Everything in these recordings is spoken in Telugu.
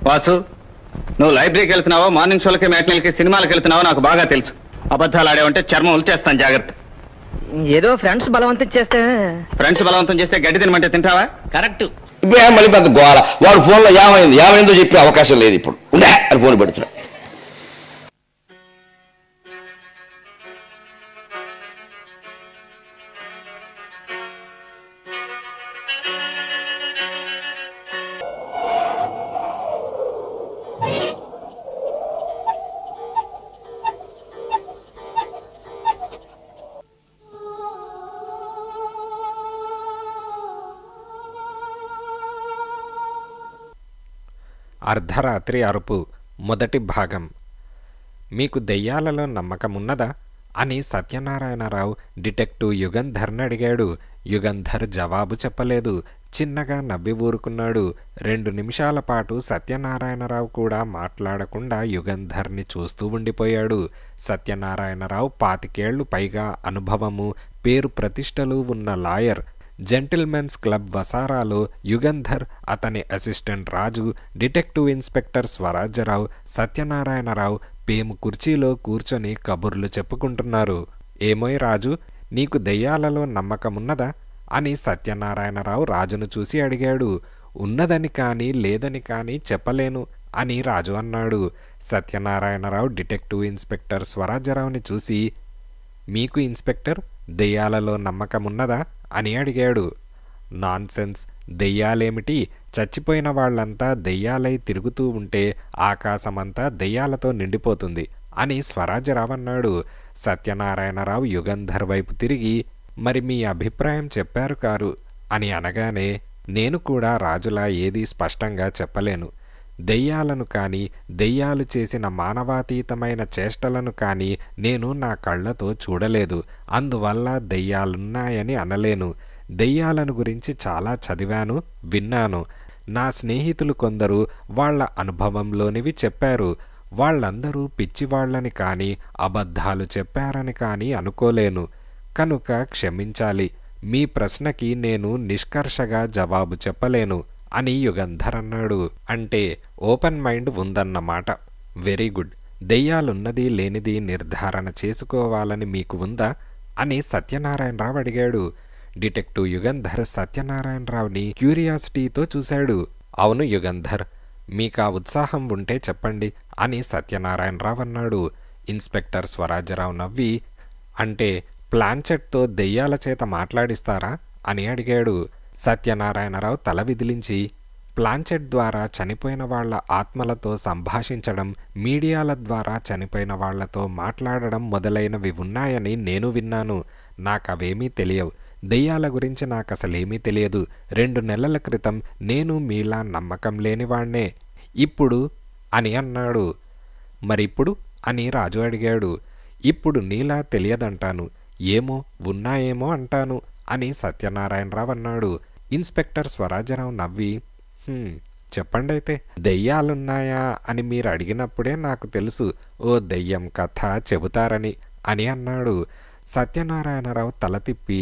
వాసు, నువ్వు లైబ్రరీకి వెళ్తున్నావో మార్నింగ్ షోలకి మ్యాట్నీలకి సినిమాలకు వెళ్తున్నావో నాకు బాగా తెలుసు. అబద్ధాలు ఆడేవంటే చర్మం ఉల్చేస్తాను, జాగ్రత్త. ఏదో ఫ్రెండ్స్ బలవంతం చేస్తే గడ్డి తినమంటే తింటావా? కరెక్ట్. ఇప్పుడు మళ్ళీ పెద్ద గోల. వాడు ఫోన్లో ఏమైందో చెప్పే అవకాశం లేదు ఇప్పుడు. ఉండే అని ఫోన్ పెడుతున్నా. అర్ధరాత్రి అరుపు మొదటి భాగం. మీకు దెయ్యాలలో నమ్మకమున్నదా అని సత్యనారాయణరావు డిటెక్టివ్ యుగంధర్ని అడిగాడు. యుగంధర్ జవాబు చెప్పలేదు. చిన్నగా నవ్వి ఊరుకున్నాడు. 2 నిమిషాల పాటు సత్యనారాయణరావు కూడా మాట్లాడకుండా యుగంధర్ని చూస్తూ ఉండిపోయాడు. సత్యనారాయణరావు 25 ఏళ్లు పైగా అనుభవము, పేరు ప్రతిష్టలు ఉన్న లాయర్. జెంటిల్మెన్స్ క్లబ్ వసారాలో యుగంధర్, అతని అసిస్టెంట్ రాజు, డిటెక్టివ్ ఇన్స్పెక్టర్ స్వరాజ్యరావు, సత్యనారాయణరావు పేము కుర్చీలో కూర్చొని కబుర్లు చెప్పుకుంటున్నారు. ఏమోయ్ రాజు, నీకు దెయ్యాలలో నమ్మకమున్నదా అని సత్యనారాయణరావు రాజును చూసి అడిగాడు. ఉన్నదని కానీ లేదని కానీ చెప్పలేను అని రాజు అన్నాడు. సత్యనారాయణరావు డిటెక్టివ్ ఇన్స్పెక్టర్ స్వరాజ్యరావుని చూసి, మీకు ఇన్స్పెక్టర్ దెయ్యాలలో నమ్మకమున్నదా అని అడిగాడు. నాన్సెన్స్, దెయ్యాలేమిటి? చచ్చిపోయిన వాళ్లంతా దెయ్యాలై తిరుగుతూ ఉంటే ఆకాశమంతా దెయ్యాలతో నిండిపోతుంది అని స్వరాజ్యరావు అన్నాడు. సత్యనారాయణరావు యుగంధర్ వైపు తిరిగి, మరి మీ అభిప్రాయం చెప్పారు కారు అని అనగానే, నేను కూడా రాజులా ఏదీ స్పష్టంగా చెప్పలేను. దెయ్యాలను కానీ దెయ్యాలు చేసిన మానవాతీతమైన చేష్టలను కానీ నేను నా కళ్ళతో చూడలేదు. అందువల్ల దెయ్యాలున్నాయని అనలేను. దెయ్యాలను గురించి చాలా చదివాను, విన్నాను. నా స్నేహితులు కొందరు వాళ్ల అనుభవంలోనివి చెప్పారు. వాళ్ళందరూ పిచ్చివాళ్లని కానీ అబద్ధాలు చెప్పారని కానీ అనుకోలేను. కనుక క్షమించాలి. మీ ప్రశ్నకి నేను నిష్కర్షగా జవాబు చెప్పలేను అని యుగంధర్ అన్నాడు. అంటే ఓపెన్ మైండ్ ఉందన్నమాట. Very good. దెయ్యాలున్నది లేనిది నిర్ధారణ చేసుకోవాలని మీకు ఉందా అని సత్యనారాయణరావు అడిగాడు. డిటెక్టివ్ యుగంధర్ సత్యనారాయణరావుని క్యూరియాసిటీతో చూశాడు. అవును యుగంధర్, మీకా ఉత్సాహం ఉంటే చెప్పండి అని సత్యనారాయణరావు అన్నాడు. ఇన్స్పెక్టర్ స్వరాజ్యరావు నవ్వి, అంటే ప్లాంచెట్తో దెయ్యాల చేత మాట్లాడిస్తారా అని అడిగాడు. సత్యనారాయణరావు తల విదిలించి, ప్లాంచెట్ ద్వారా చనిపోయిన వాళ్ల ఆత్మలతో సంభాషించడం, మీడియాల ద్వారా చనిపోయిన వాళ్లతో మాట్లాడడం మొదలైనవి ఉన్నాయని నేను విన్నాను. నాకవేమీ తెలియవు. దెయ్యాల గురించి నాకసలేమీ తెలియదు. 2 నెలల క్రితం నేను మీలా నమ్మకం లేనివాణ్ణే. ఇప్పుడు అని అన్నాడు. మరిప్పుడు అని రాజు అడిగాడు. ఇప్పుడు నీలా తెలియదంటాను. ఏమో ఉన్నాయేమో అంటాను అని సత్యనారాయణరావు అన్నాడు. ఇన్స్పెక్టర్ స్వరాజ్యరావు నవ్వి, చెప్పండైతే. దెయ్యాలున్నాయా అని మీరు అడిగినప్పుడే నాకు తెలుసు ఓ దెయ్యం కథ చెబుతారని అని అన్నాడు. సత్యనారాయణరావు తల తిప్పి,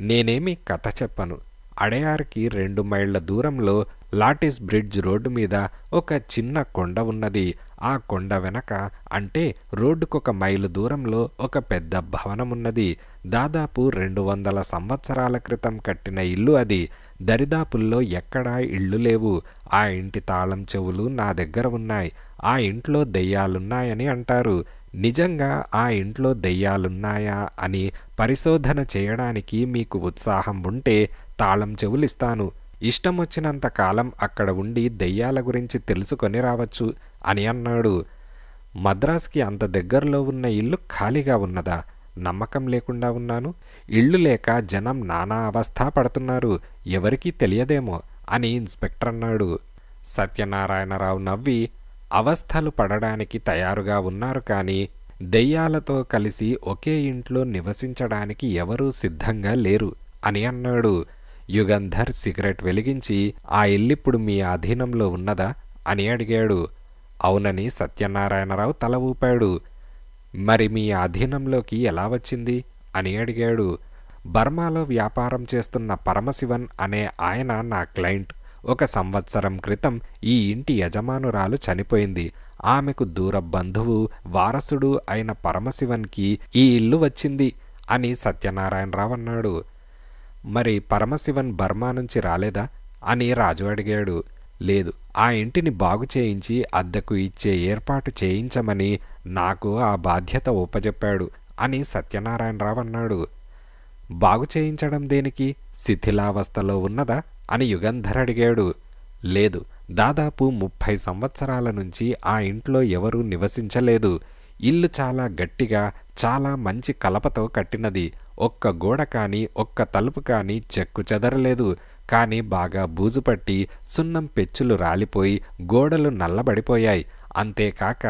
నేనేమి కథ చెప్పను. అడయార్కి 2 మైళ్ళ దూరంలో లాటిస్ బ్రిడ్జ్ రోడ్డు మీద ఒక చిన్న కొండ ఉన్నది. ఆ కొండ వెనక, అంటే రోడ్డుకొక మైలు దూరంలో ఒక పెద్ద భవనమున్నది. దాదాపు 200 సంవత్సరాల క్రితం కట్టిన ఇల్లు అది. దరిదాపుల్లో ఎక్కడా ఇళ్ళు లేవు. ఆ ఇంటి తాళం చెవులు నా దగ్గర ఉన్నాయి. ఆ ఇంట్లో దెయ్యాలున్నాయని అంటారు. నిజంగా ఆ ఇంట్లో దెయ్యాలున్నాయా అని పరిశోధన చేయడానికి మీకు ఉత్సాహం ఉంటే తాళం చెవులిస్తాను. ఇష్టమొచ్చినంత కాలం అక్కడ ఉండి దెయ్యాల గురించి తెలుసుకొని రావచ్చు అని అన్నాడు. మద్రాస్కి అంత దగ్గరలో ఉన్న ఇల్లు ఖాళీగా ఉన్నదా? నమ్మకం లేకుండా ఉన్నాను. ఇళ్ళు లేక జనం నానా అవస్థ పడుతున్నారు. ఎవరికీ తెలియదేమో అని ఇన్స్పెక్టర్ అన్నాడు. సత్యనారాయణరావు నవ్వి, అవస్థలు పడడానికి తయారుగా ఉన్నారు కానీ దెయ్యాలతో కలిసి ఒకే ఇంట్లో నివసించడానికి ఎవరూ సిద్ధంగా లేరు అని అన్నాడు. యుగంధర్ సిగరెట్ వెలిగించి, ఆ ఇల్లిప్పుడు మీ అధీనంలో ఉన్నదా అని అడిగాడు. అవునని సత్యనారాయణరావు తల ఊపాడు. మరి మీ అధీనంలోకి ఎలా వచ్చింది అని అడిగాడు. బర్మాలో వ్యాపారం చేస్తున్న పరమశివన్ అనే ఆయన నా క్లయింట్. 1 సంవత్సరం క్రితం ఈ ఇంటి యజమానురాలు చనిపోయింది. ఆమెకు దూర బంధువు వారసుడు అయిన పరమశివన్కి ఈ ఇల్లు వచ్చింది అని సత్యనారాయణరావు అన్నాడు. మరి పరమశివన్ బర్మా నుంచి రాలేదా అని రాజు అడిగాడు. లేదు, ఆ ఇంటిని బాగు చేయించి అద్దెకు ఇచ్చే ఏర్పాటు చేయించమని నాకు ఆ బాధ్యత ఒప్పజెప్పాడు అని సత్యనారాయణరావు అన్నాడు. బాగు చేయించడం దేనికి? శిథిలావస్థలో ఉన్నదా అని యుగంధర్ అడిగాడు. లేదు, దాదాపు 30 సంవత్సరాల నుంచి ఆ ఇంట్లో ఎవరూ నివసించలేదు. ఇల్లు చాలా గట్టిగా, చాలా మంచి కలపతో కట్టినది. ఒక్క గోడ కానీ ఒక్క తలుపు కానీ చెక్కు చెదరలేదు. కానీ బాగా బూజుపట్టి సున్నం పెచ్చులు రాలిపోయి గోడలు నల్లబడిపోయాయి. అంతేకాక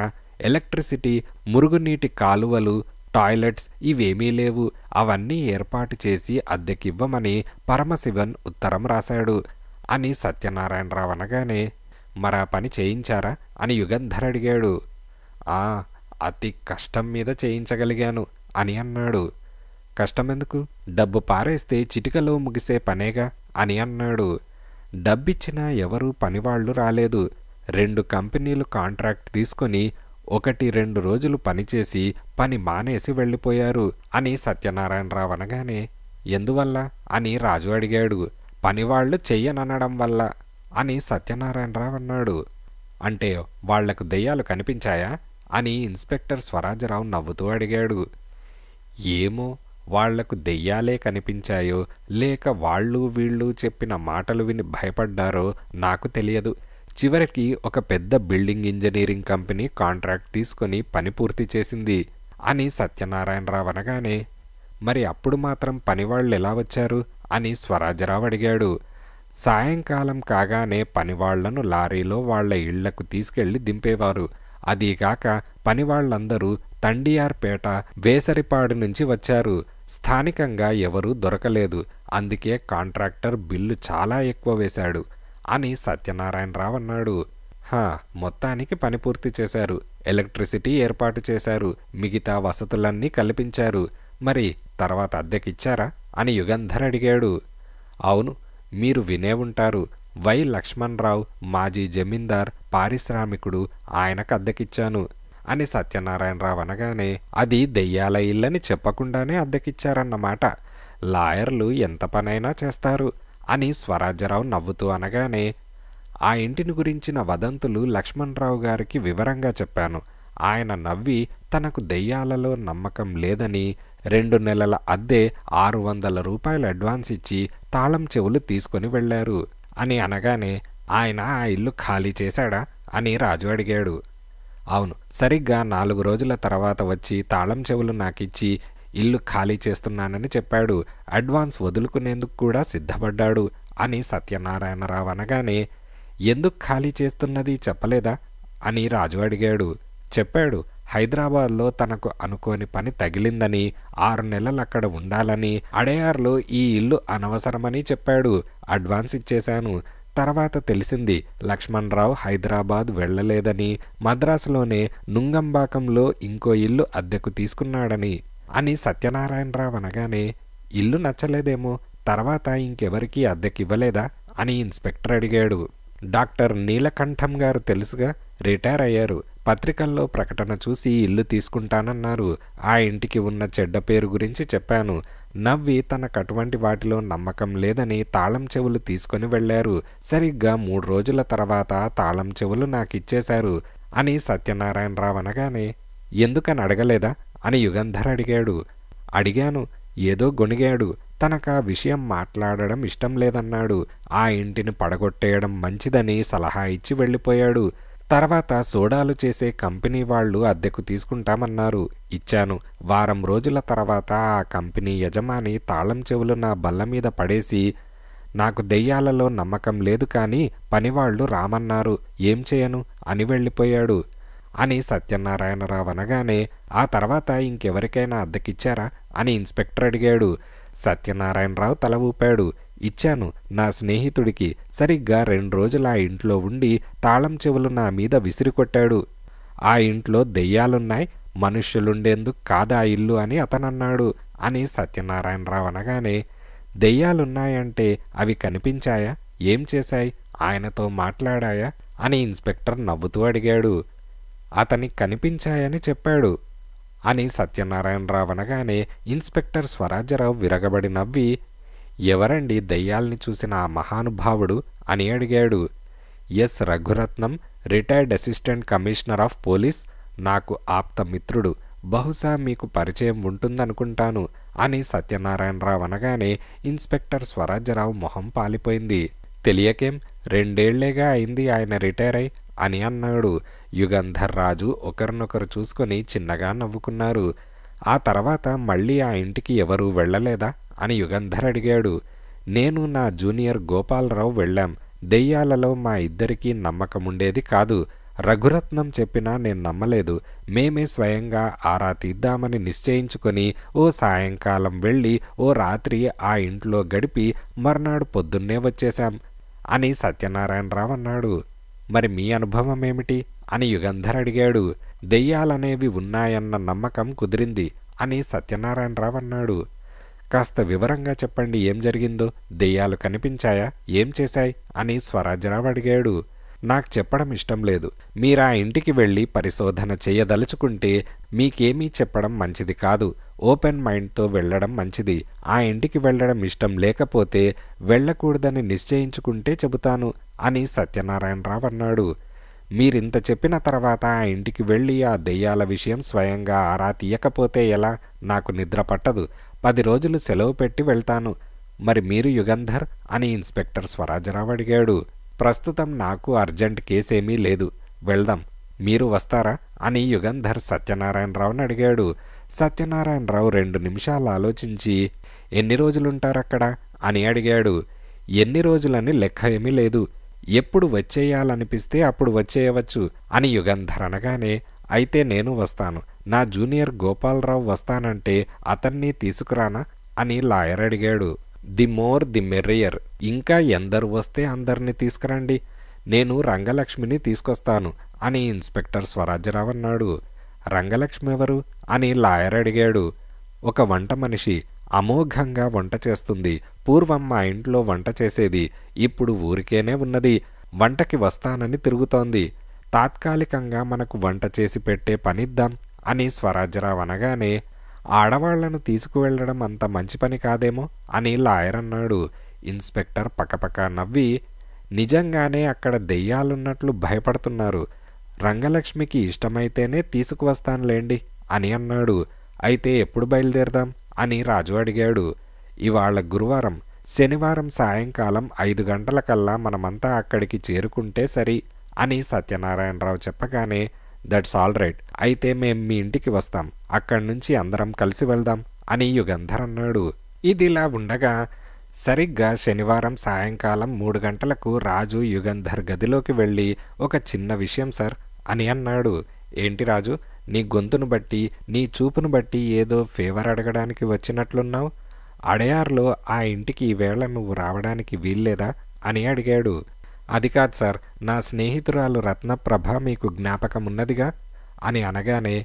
ఎలక్ట్రిసిటీ, మురుగునీటి కాలువలు, టాయిలెట్స్ ఇవేమీ లేవు. అవన్నీ ఏర్పాటు చేసి అద్దెకివ్వమని పరమశివన్ ఉత్తరం రాశాడు అని సత్యనారాయణరావు అనగానే, మరా పని చేయించారా అని యుగంధర్ అడిగాడు. అతి కష్టం మీద చేయించగలిగాను అని అన్నాడు. కష్టమెందుకు? డబ్బు పారేస్తే చిటికలో ముగిసే పనేగా అని అన్నాడు. డబ్బిచ్చినా ఎవరూ పనివాళ్లు రాలేదు. 2 కంపెనీలు కాంట్రాక్ట్ తీసుకొని 1-2 రోజులు పనిచేసి పని మానేసి వెళ్ళిపోయారు అని సత్యనారాయణరావు అనగానే, ఎందువల్ల అని రాజు అడిగాడు. పనివాళ్లు చెయ్యననడం వల్ల అని సత్యనారాయణరావు అన్నాడు. అంటే వాళ్లకు దెయ్యాలు కనిపించాయా అని ఇన్స్పెక్టర్ స్వరాజరావు నవ్వుతూ అడిగాడు. ఏమో, వాళ్లకు దెయ్యాలే కనిపించాయో లేక వాళ్ళు వీళ్ళు చెప్పిన మాటలు విని భయపడ్డారో నాకు తెలియదు. చివరికి ఒక పెద్ద బిల్డింగ్ ఇంజనీరింగ్ కంపెనీ కాంట్రాక్ట్ తీసుకొని పని పూర్తి చేసింది అని సత్యనారాయణరావు అనగానే, మరి అప్పుడు మాత్రం పనివాళ్ళు ఎలా వచ్చారు అని స్వరాజరావు అడిగాడు. సాయంకాలం కాగానే పనివాళ్లను లారీలో వాళ్ల ఇళ్లకు తీసుకెళ్లి దింపేవారు. అదీగాక పనివాళ్లందరూ తండియార్పేట, వేసరిపాడు నుంచి వచ్చారు. స్థానికంగా ఎవరూ దొరకలేదు. అందుకే కాంట్రాక్టర్ బిల్లు చాలా ఎక్కువ వేశాడు అని సత్యనారాయణరావు అన్నాడు. మొత్తానికి పని పూర్తి చేశారు. ఎలక్ట్రిసిటీ ఏర్పాటు చేశారు. మిగతా వసతులన్నీ కల్పించారు. మరి తర్వాత అద్దెకిచ్చారా అని యుగంధర్ అడిగాడు. అవును, మీరు వినే ఉంటారు. వై లక్ష్మణరావు మాజీ జమీందార్, పారిశ్రామికుడు, ఆయనకు అద్దెకిచ్చాను అని సత్యనారాయణరావు అనగానే, అది దెయ్యాల ఇల్లని చెప్పకుండానే అద్దెకిచ్చారన్నమాట. లాయర్లు ఎంత పనైనా చేస్తారు అని స్వరాజ్యరావు నవ్వుతూ అనగానే, ఆ ఇంటిని గురించిన వదంతులు లక్ష్మణరావు గారికి వివరంగా చెప్పాను. ఆయన నవ్వి తనకు దెయ్యాలలో నమ్మకం లేదని 2 నెలల అద్దె 600 రూపాయలు అడ్వాన్స్ ఇచ్చి తాళం చెవులు తీసుకొని వెళ్లారు అని అనగానే, ఆయన ఆ ఇల్లు ఖాళీ చేశాడా అని రాజు అడిగాడు. అవును, సరిగ్గా 4 రోజుల తర్వాత వచ్చి తాళం చెవులు నాకిచ్చి ఇల్లు ఖాళీ చేస్తున్నానని చెప్పాడు. అడ్వాన్స్ వదులుకునేందుకు కూడా సిద్ధపడ్డాడు అని సత్యనారాయణరావు అనగానే, ఎందుకు ఖాళీ చేస్తున్నది చెప్పలేదా అని రాజు అడిగాడు. చెప్పాడు, హైదరాబాద్లో తనకు అనుకోని పని తగిలిందని, 6 నెలలు అక్కడ ఉండాలని, అడయార్లో ఈ ఇల్లు అనవసరమని చెప్పాడు. అడ్వాన్స్ ఇచ్చేశాను. తర్వాత తెలిసింది లక్ష్మణరావు హైదరాబాద్ వెళ్లలేదని, మద్రాసులోనే నుంగంబాకంలో ఇంకో ఇల్లు అద్దెకు తీసుకున్నాడని అని సత్యనారాయణరావు అనగానే, ఇల్లు నచ్చలేదేమో, తర్వాత ఇంకెవరికీ అద్దెకివ్వలేదా అని ఇన్స్పెక్టర్ అడిగాడు. డాక్టర్ నీలకంఠం గారు తెలుసుగా, రిటైర్ అయ్యారు. పత్రికల్లో ప్రకటన చూసి ఇల్లు తీసుకుంటానన్నారు. ఆ ఇంటికి ఉన్న చెడ్డ పేరు గురించి చెప్పాను. నవ్వి తనకు అటువంటి వాటిలో నమ్మకం లేదని తాళం చెవులు తీసుకొని వెళ్లారు. సరిగ్గా 3 రోజుల తర్వాత తాళం చెవులు నాకిచ్చేశారు అని సత్యనారాయణరావు అనగానే, ఎందుకని అడగలేదా అని యుగంధర్ అడిగాడు. అడిగాను, ఏదో గొణిగాడు. తనకా విషయం మాట్లాడడం ఇష్టం లేదన్నాడు. ఆ ఇంటిని పడగొట్టేయడం మంచిదని సలహా ఇచ్చి వెళ్ళిపోయాడు. తర్వాత సోడాలు చేసే కంపెనీ వాళ్ళు అద్దెకు తీసుకుంటామన్నారు. ఇచ్చాను. వారం రోజుల తర్వాత ఆ కంపెనీ యజమాని తాళం చెవులు నా బల్ల మీద పడేసి, నాకు దెయ్యాలలో నమ్మకం లేదు కానీ పనివాళ్లు రామన్నారు, ఏం చేయను అని వెళ్ళిపోయాడు అని సత్యనారాయణరావు అనగానే, ఆ తర్వాత ఇంకెవరికైనా అద్దెకిచ్చారా అని ఇన్స్పెక్టర్ అడిగాడు. సత్యనారాయణరావు తల ఊపాడు. ఇచ్చాను, నా స్నేహితుడికి. సరిగ్గా 2 రోజులు ఆ ఇంట్లో ఉండి తాళం చెవులు నా మీద విసిరికొట్టాడు. ఆ ఇంట్లో దెయ్యాలున్నాయి, మనుష్యులుండేందుకు కాదా ఇల్లు అని అతనన్నాడు అని సత్యనారాయణరావు అనగానే, దెయ్యాలున్నాయంటే అవి కనిపించాయా, ఏం చేశాయి ఆయనతో మాట్లాడాయా అని ఇన్స్పెక్టర్ నవ్వుతూ అడిగాడు. అతనికి కనిపించాయని చెప్పాడు అని సత్యనారాయణరావు అనగానే ఇన్స్పెక్టర్ స్వరాజ్యరావు విరగబడి నవ్వి, ఎవరండి దయ్యాల్ని చూసిన ఆ మహానుభావుడు అని అడిగాడు. S Raghuratnam, retired assistant commissioner of police, నాకు ఆప్త మిత్రుడు, బహుశా మీకు పరిచయం ఉంటుందనుకుంటాను అని సత్యనారాయణరావు అనగానే ఇన్స్పెక్టర్ స్వరాజ్యరావు మొహం పాలిపోయింది. తెలియకేం, 2 ఏళ్లేగా అయింది ఆయన రిటైర్ అయి అని అన్నాడు. యుగంధర్ రాజు ఒకరినొకరు చూసుకొని చిన్నగా నవ్వుకున్నారు. ఆ తర్వాత మళ్ళీ ఆ ఇంటికి ఎవరూ వెళ్ళలేదా అని యుగంధర్ అడిగాడు. నేను నా జూనియర్ గోపాలరావు వెళ్ళాం. దెయ్యాలలో మా ఇద్దరికీ నమ్మకముండేది కాదు. రఘురత్నం చెప్పినా నేను నమ్మలేదు. మేమే స్వయంగా ఆరా తీద్దామని నిశ్చయించుకొని ఓ సాయంకాలం వెళ్ళి ఓ రాత్రి ఆ ఇంట్లో గడిపి మర్నాడు పొద్దున్నే వచ్చేశాం అని సత్యనారాయణరావు అన్నాడు. మరి మీ అనుభవం ఏమిటి అని యుగంధర్ అడిగాడు. దెయ్యాలనేవి ఉన్నాయన్న నమ్మకం కుదిరింది అని సత్యనారాయణరావు అన్నాడు. కాస్త వివరంగా చెప్పండి, ఏం జరిగిందో? దెయ్యాలు కనిపించాయా? ఏం చేశాయి అని స్వరాజ్యరావు అడిగాడు. నాకు చెప్పడం ఇష్టం లేదు. మీరా ఇంటికి వెళ్ళి పరిశోధన చేయదలుచుకుంటే మీకేమీ చెప్పడం మంచిది కాదు. ఓపెన్ మైండ్తో వెళ్ళడం మంచిది. ఆ ఇంటికి వెళ్ళడం ఇష్టం లేకపోతే వెళ్ళకూడదని నిశ్చయించుకుంటే చెబుతాను అని సత్యనారాయణరావు అన్నాడు. మీరింత చెప్పిన తర్వాత ఆ ఇంటికి వెళ్ళి ఆ దెయ్యాల విషయం స్వయంగా ఆరా తీయకపోతే ఎలా? నాకు నిద్ర పట్టదు. 10 రోజులు సెలవు పెట్టి వెళ్తాను. మరి మీరు యుగంధర్ అని ఇన్స్పెక్టర్ స్వరాజ్యరావు అడిగాడు. ప్రస్తుతం నాకు అర్జెంట్ కేసేమీ లేదు, వెళ్దాం. మీరు వస్తారా అని యుగంధర్ సత్యనారాయణరావుని అడిగాడు. సత్యనారాయణరావు 2 నిమిషాలు ఆలోచించి, ఎన్ని రోజులుంటారక్కడ అని అడిగాడు. ఎన్ని రోజులని లెక్క ఏమీ లేదు. ఎప్పుడు వచ్చేయాలనిపిస్తే అప్పుడు వచ్చేయవచ్చు అని యుగంధర్ అనగానే, అయితే నేను వస్తాను. నా జూనియర్ గోపాలరావు వస్తానంటే అతన్ని తీసుకురానా అని లాయర్ అడిగాడు. The more the merrier. ఇంకా ఎందరు వస్తే అందరినీ తీసుకురండి. నేను రంగలక్ష్మిని తీసుకొస్తాను అని ఇన్స్పెక్టర్ స్వరాజ్యరావు అన్నాడు. రంగలక్ష్మి ఎవరు అని లాయర్ అడిగాడు. ఒక వంట మనిషి. అమోఘంగా వంట చేస్తుంది. పూర్వం మా ఇంట్లో వంట చేసేది. ఇప్పుడు ఊరికేనే ఉన్నది. వంటకి వస్తానని తిరుగుతోంది. తాత్కాలికంగా మనకు వంట చేసి పెట్టే పనిద్దాం అని స్వరాజ్యరావు అనగానే, ఆడవాళ్లను తీసుకువెళ్లడం అంత మంచి పని కాదేమో అని లాయర్ అన్నాడు. ఇన్స్పెక్టర్ పకపక నవ్వి, నిజంగానే అక్కడ దెయ్యాలున్నట్లు భయపడుతున్నారు. రంగలక్ష్మికి ఇష్టమైతేనే తీసుకువస్తానులేండి అని అన్నాడు. అయితే ఎప్పుడు బయలుదేరదాం అని రాజు అడిగాడు. ఇవాళ గురువారం. శనివారం సాయంకాలం 5 గంటలకల్లా మనమంతా అక్కడికి చేరుకుంటే సరి అని సత్యనారాయణరావు చెప్పగానే, దట్స్ ఆల్ రైట్. అయితే మేం మీ ఇంటికి వస్తాం. అక్కడి నుంచి అందరం కలిసి వెళ్దాం అని యుగంధర్ అన్నాడు. ఇదిలా ఉండగా సరిగ్గా శనివారం సాయంకాలం 3 గంటలకు రాజు యుగంధర్ గదిలోకి వెళ్ళి, ఒక చిన్న విషయం సార్ అని అన్నాడు. ఏంటి రాజు, నీ గొంతును బట్టి నీ చూపును బట్టి ఏదో ఫేవర్ అడగడానికి వచ్చినట్లున్నావు. అడయార్లో ఆ ఇంటికి ఈవేళ నువ్వు రావడానికి వీల్లేదా అని అడిగాడు. అది కాదు సార్, నా స్నేహితురాలు రత్నప్రభ మీకు జ్ఞాపకమున్నదిగా అని అనగానే,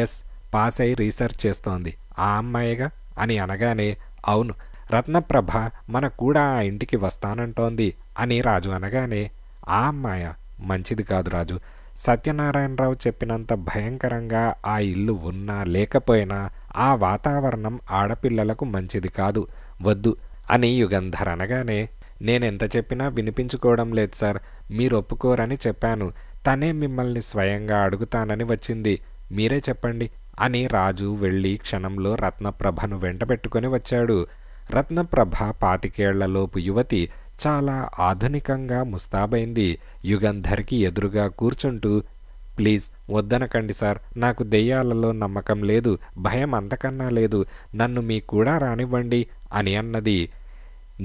ఎస్, పాస్ అయి రీసెర్చ్ చేస్తోంది ఆ అమ్మాయిగా అని అనగానే, అవును, రత్నప్రభ మన కూడా ఆ ఇంటికి వస్తానంటోంది అని రాజు అనగానే, ఆ అమ్మాయ మంచిది కాదు రాజు. సత్యనారాయణరావు చెప్పినంత భయంకరంగా ఆ ఇల్లు ఉన్నా లేకపోయినా ఆ వాతావరణం ఆడపిల్లలకు మంచిది కాదు, వద్దు అని యుగంధర్ అనగానే, నేనెంత చెప్పినా వినిపించుకోవడం లేదు సార్. మీరు ఒప్పుకోరని చెప్పాను. తనే మిమ్మల్ని స్వయంగా అడుగుతానని వచ్చింది. మీరే చెప్పండి అని రాజు వెళ్ళి క్షణంలో రత్నప్రభను వెంటబెట్టుకొని వచ్చాడు. రత్నప్రభ 25 ఏళ్లలోపు యువతి. చాలా ఆధునికంగా ముస్తాబైంది. యుగంధర్కి ఎదురుగా కూర్చుంటూ, ప్లీజ్ వద్దనకండి సార్, నాకు దెయ్యాలలో నమ్మకం లేదు, భయం అంతకన్నా లేదు, నన్ను మీ కూడా రానివ్వండి అని అన్నది.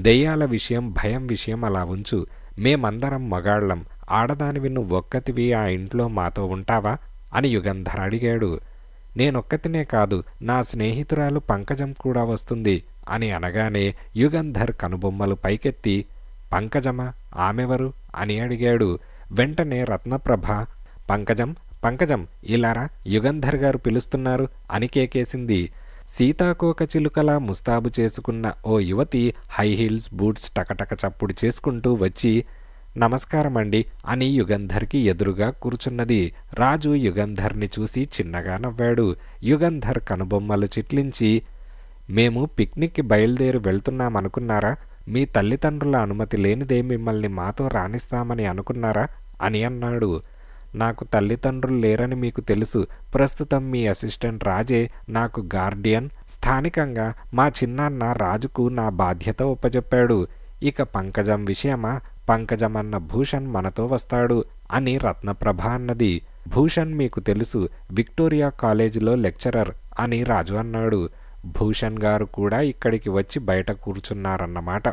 దెయ్యాల విషయం, భయం విషయం అలా ఉంచు. మేమందరం మగాళ్ళం. ఆడదానివి నువ్వొక్కతివి ఆ ఇంట్లో మాతో ఉంటావా అని యుగంధర్ అడిగాడు. నేనొక్కతినే కాదు, నా స్నేహితురాలు పంకజం కూడా వస్తుంది అని అనగానే యుగంధర్ కనుబొమ్మలు పైకెత్తి, పంకజమా, ఆమెవరు అని అడిగాడు. వెంటనే రత్నప్రభ, పంకజం పంకజం ఇలారా, యుగంధర్ గారు పిలుస్తున్నారు అని కేకేసింది. సీతాకోక చిలుకలా ముస్తాబు చేసుకున్న ఓ యువతి హై హీల్స్ బూట్స్ టకటక చప్పుడు చేసుకుంటూ వచ్చి, నమస్కారమండి అని యుగంధర్కి ఎదురుగా కూర్చున్నది. రాజు యుగంధర్ని చూసి చిన్నగా నవ్వాడు. యుగంధర్ కనుబొమ్మలు చిట్లించి, మేము పిక్నిక్కి బయలుదేరి వెళ్తున్నామనుకున్నారా? మీ తల్లిదండ్రుల అనుమతి లేనిదే మిమ్మల్ని మాతో రాణిస్తామని అనుకున్నారా అని అన్నాడు. నాకు తల్లిదండ్రులు లేరని మీకు తెలుసు. ప్రస్తుతం మీ అసిస్టెంట్ రాజే నాకు గార్డియన్. స్థానికంగా మా చిన్నాన్న రాజుకు నా బాధ్యత ఒప్పజెప్పాడు. ఇక పంకజం విషయమా? పంకజం అన్న భూషణ్ మనతో వస్తాడు అని రత్నప్రభ అన్నది. భూషణ్ మీకు తెలుసు, విక్టోరియా కాలేజీలో లెక్చరర్ అని రాజు అన్నాడు. భూషణ్ గారు కూడా ఇక్కడికి వచ్చి బయట కూర్చున్నారన్నమాట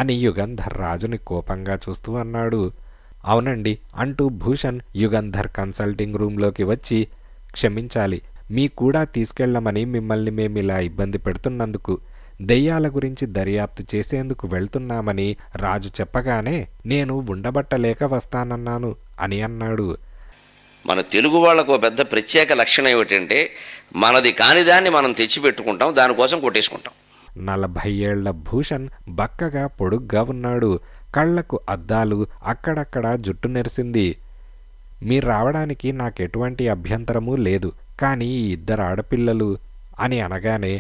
అని యుగంధర్ రాజుని కోపంగా చూస్తూ అన్నాడు. అవునండి అంటూ భూషణ్ యుగంధర్ కన్సల్టింగ్ రూంలోకి వచ్చి, క్షమించాలి, మీ కూడా తీసుకెళ్లమని మిమ్మల్ని మేమిలా ఇబ్బంది పెడుతున్నందుకు. దెయ్యాల గురించి దర్యాప్తు చేసేందుకు వెళ్తున్నామని రాజు చెప్పగానే నేను ఉండబట్టలేక వస్తానన్నాను అని అన్నాడు. మన తెలుగు వాళ్ళకు పెద్ద ప్రత్యేక లక్షణం ఏమిటంటే మనది కాని దాన్ని మనం తెచ్చిపెట్టుకుంటాం, దానికోసం కొట్టేసుకుంటాం. 40 ఏళ్ల భూషణ్ బక్కగా పొడుగ్గా ఉన్నాడు. కళ్లకు అద్దాలు, అక్కడక్కడా జుట్టు నెరిసింది. మీరు రావడానికి నాకెటువంటి అభ్యంతరమూ లేదు, కానీ ఈ 2 ఆడపిల్లలు అని అనగానే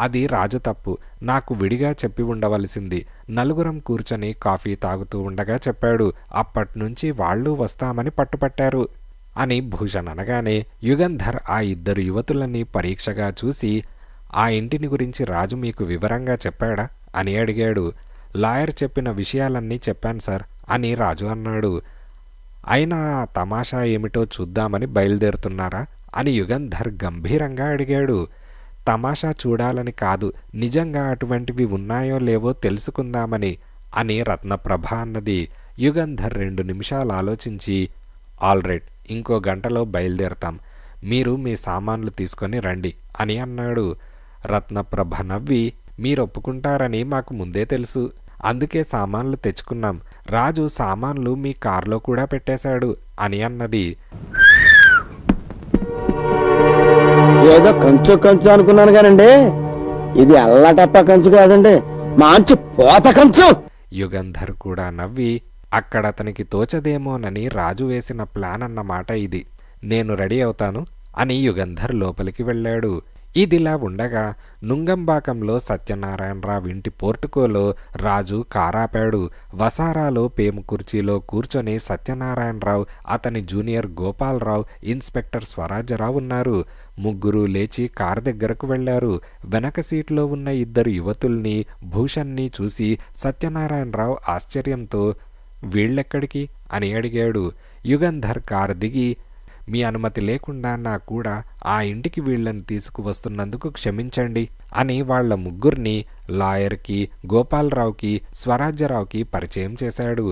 అది రాజు తప్పు. నాకు విడిగా చెప్పి ఉండవలసింది. నలుగురం కూర్చొని కాఫీ తాగుతూ ఉండగా చెప్పాడు. అప్పట్నుంచి వాళ్ళు వస్తామని పట్టుపట్టారు అని భూషణ్ అనగానే యుగంధర్ ఆ 2 యువతులని పరీక్షగా చూసి, ఆ ఇంటిని గురించి రాజు మీకు వివరంగా చెప్పాడా అని అడిగాడు. లాయర్ చెప్పిన విషయాలన్నీ చెప్పాను సార్ అని రాజు అన్నాడు. అయినా ఆ తమాషా ఏమిటో చూద్దామని బయలుదేరుతున్నారా అని యుగంధర్ గంభీరంగా అడిగాడు. తమాషా చూడాలని కాదు, నిజంగా అటువంటివి ఉన్నాయో లేవో తెలుసుకుందామని అని రత్నప్రభ అన్నది. యుగంధర్ 2 నిమిషాలు ఆలోచించి, ఆల్రైట్, ఇంకో గంటలో బయలుదేరతాం. మీరు మీ సామాన్లు తీసుకొని రండి అని అన్నాడు. రత్నప్రభ నవ్వి, మీరొప్పుకుంటారని మాకు ముందే తెలుసు, అందుకే సామాన్లు తెచ్చుకున్నాం. రాజు సామాన్లు మీ కారులో కూడా పెట్టేశాడు అని అన్నది. ఏదో కంచు కంచు అనుకున్నాను కానండి, ఇది అల్లటప్ప కంచు కాదండి, మంచి పోత కంచు. యుగంధర్ కూడా నవ్వి, అక్కడ అతనికి తోచదేమోనని రాజు వేసిన ప్లాన్ అన్నమాట ఇది. నేను రెడీ అవుతాను అని యుగంధర్ లోపలికి వెళ్ళాడు. ఇదిలా ఉండగా నుంగంబాకంలో సత్యనారాయణరావు ఇంటి పోర్టుకోలో రాజు కారాపాడు. వసారాలో పేము కుర్చీలో కూర్చొని సత్యనారాయణరావు, అతని జూనియర్ గోపాలరావు, ఇన్స్పెక్టర్ స్వరాజ్యరావు ఉన్నారు. ముగ్గురు లేచి కారు దగ్గరకు వెళ్లారు. వెనక సీట్లో ఉన్న 2 యువతుల్ని, భూషణ్ని చూసి సత్యనారాయణరావు ఆశ్చర్యంతో, వీళ్ళెక్కడికి అని అడిగాడు. యుగంధర్ కారు దిగి, మీ అనుమతి లేకుండా నా కూడా ఆ ఇంటికి వీళ్ళని తీసుకువస్తున్నందుకు క్షమించండి అని వాళ్ల ముగ్గురిని లాయర్కి, గోపాలరావుకి, స్వరాజ్యరావుకి పరిచయం చేశాడు.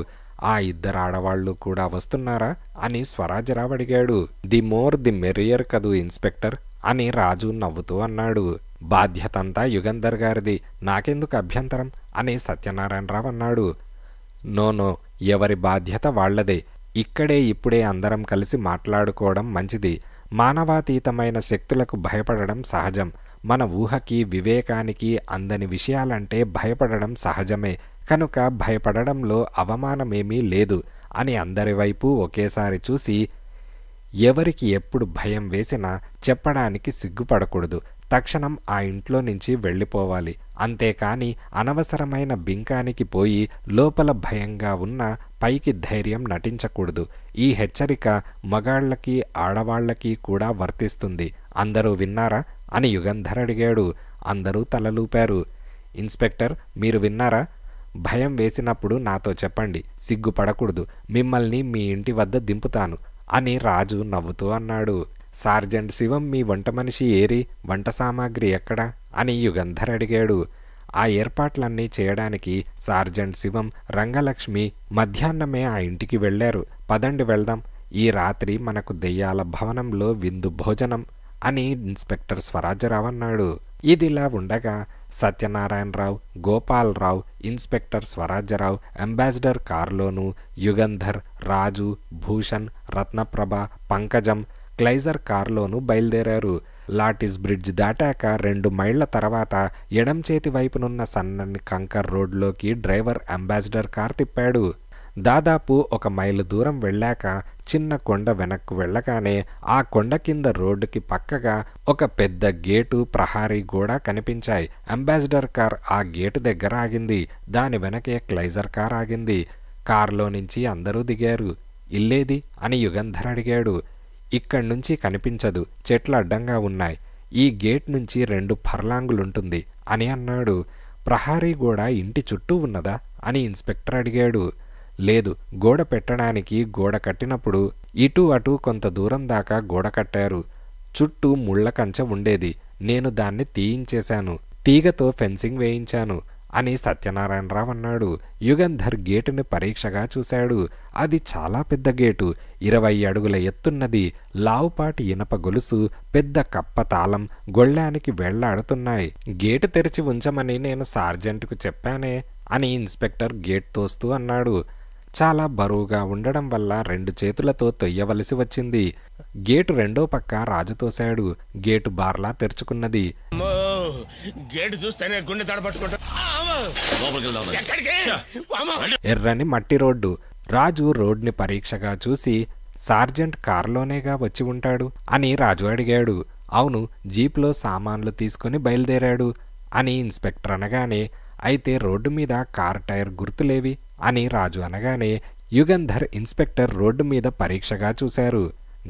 ఆ 2 ఆడవాళ్లు కూడా వస్తున్నారా అని స్వరాజ్యరావు అడిగాడు. ది మోర్ ది మెరియర్ కదూ ఇన్స్పెక్టర్ అని రాజు నవ్వుతూ అన్నాడు. బాధ్యతంతా యుగంధర్ గారిది, నాకెందుకు అభ్యంతరం అని సత్యనారాయణరావు అన్నాడు. నో, ఎవరి బాధ్యత వాళ్లదే. ఇక్కడే ఇప్పుడే అందరం కలిసి మాట్లాడుకోవడం మంచిది. మానవాతీతమైన శక్తులకు భయపడడం సహజం. మన ఊహకి, వివేకానికి అందని విషయాలంటే భయపడడం సహజమే. కనుక భయపడడంలో అవమానమేమీ లేదు అని అందరి వైపు ఒకేసారి చూసి, ఎవరికి ఎప్పుడు భయం వేసినా చెప్పడానికి సిగ్గుపడకూడదు. తక్షణం ఆ ఇంట్లో నుంచి వెళ్ళిపోవాలి. అంతేకాని అనవసరమైన బింకానికి పోయి లోపల భయంగా ఉన్న పైకి ధైర్యం నటించకూడదు. ఈ హెచ్చరిక మగాళ్లకి, ఆడవాళ్లకి కూడా వర్తిస్తుంది. అందరూ విన్నారా అని యుగంధర్ అడిగాడు. అందరూ తలలూపారు. ఇన్స్పెక్టర్, మీరు విన్నారా? భయం వేసినప్పుడు నాతో చెప్పండి, సిగ్గుపడకూడదు. మిమ్మల్ని మీ ఇంటి వద్ద దింపుతాను అని రాజు నవ్వుతూ అన్నాడు. సార్జెంట్ శివం, మీ వంట మనిషి ఏరి, వంట సామాగ్రి ఎక్కడా అని యుగంధర్ అడిగాడు. ఆ ఏర్పాట్లన్నీ చేయడానికి సార్జెంట్ శివం, రంగలక్ష్మి మధ్యాహ్నమే ఆ ఇంటికి వెళ్లారు. పదండి వెళ్దాం. ఈ రాత్రి మనకు దెయ్యాల భవనంలో విందు భోజనం అని ఇన్స్పెక్టర్ స్వరాజ్యరావు అన్నాడు. ఇదిలా ఉండగా సత్యనారాయణరావు, గోపాలరావు, ఇన్స్పెక్టర్ స్వరాజ్యరావు అంబాసిడర్ కారులోనూ, యుగంధర్, రాజు, భూషణ్, రత్నప్రభ, పంకజం క్లైజర్ కారులోనూ బయలుదేరారు. లాటిస్ బ్రిడ్జ్ దాటాక 2 మైళ్ల తర్వాత ఎడం చేతి వైపునున్న సన్నని కంకర్ రోడ్లోకి డ్రైవర్ అంబాసిడర్ కార్ తిప్పాడు. దాదాపు 1 మైలు దూరం వెళ్ళాక చిన్న కొండ వెనక్కు వెళ్ళగానే ఆ కొండ కింద రోడ్డుకి పక్కగా ఒక పెద్ద గేటు, ప్రహారీ గోడ కనిపించాయి. అంబాసిడర్ కార్ ఆ గేటు దగ్గర ఆగింది. దాని వెనకే క్లైజర్ కార్ ఆగింది. కారులో నుంచి అందరూ దిగారు. ఇల్లేది అని యుగంధర్ అడిగాడు. ఇక్కడ్నుంచి కనిపించదు, చెట్లు అడ్డంగా ఉన్నాయి. ఈ గేట్ నుంచి 2 ఫర్లాంగులుంటుంది అని అన్నాడు. ప్రహారీ గోడ ఇంటి చుట్టూ ఉన్నదా అని ఇన్స్పెక్టర్ అడిగాడు. లేదు, గోడ పెట్టడానికి గోడ కట్టినప్పుడు ఇటు అటు కొంత దూరం దాకా గోడ కట్టారు. చుట్టూ ముళ్ళ కంచె ఉండేది. నేను దాన్ని తీయించేశాను, తీగతో ఫెన్సింగ్ వేయించాను అని సత్యనారాయణరావు అన్నాడు. యుగంధర్ గేటుని పరీక్షగా చూశాడు. అది చాలా పెద్ద గేటు, 20 అడుగుల ఎత్తున్నది. లావుపాటి ఇనప గొలుసు, పెద్ద కప్ప తాళం గొళ్ళానికి వెళ్లాడుతున్నాయి. గేటు తెరిచి ఉంచమని నేను సార్జెంటుకు చెప్పానే అని ఇన్స్పెక్టర్ గేట్ తోస్తూ అన్నాడు. చాలా బరువుగా ఉండడం వల్ల 2 చేతులతో తొయ్యవలసి వచ్చింది. గేటు రెండో పక్క రాజు తోశాడు. గేటు బార్లా తెరుచుకున్నది. గేటు చూస్తేనే గుండె తడబట్టుకుంటా. ఎర్రని మట్టి రోడ్డు. రాజు రోడ్ని పరీక్షగా చూసి, సార్జెంట్ కారులోనేగా వచ్చి ఉంటాడు అని రాజు అడిగాడు. అవును, జీప్లో సామాన్లు తీసుకుని బయలుదేరాడు అని ఇన్స్పెక్టర్ అనగానే, అయితే రోడ్డు మీద కార్ టైర్ గుర్తులేవి అని రాజు అనగానే, యుగంధర్ ఇన్స్పెక్టర్ రోడ్డు మీద పరీక్షగా చూశారు.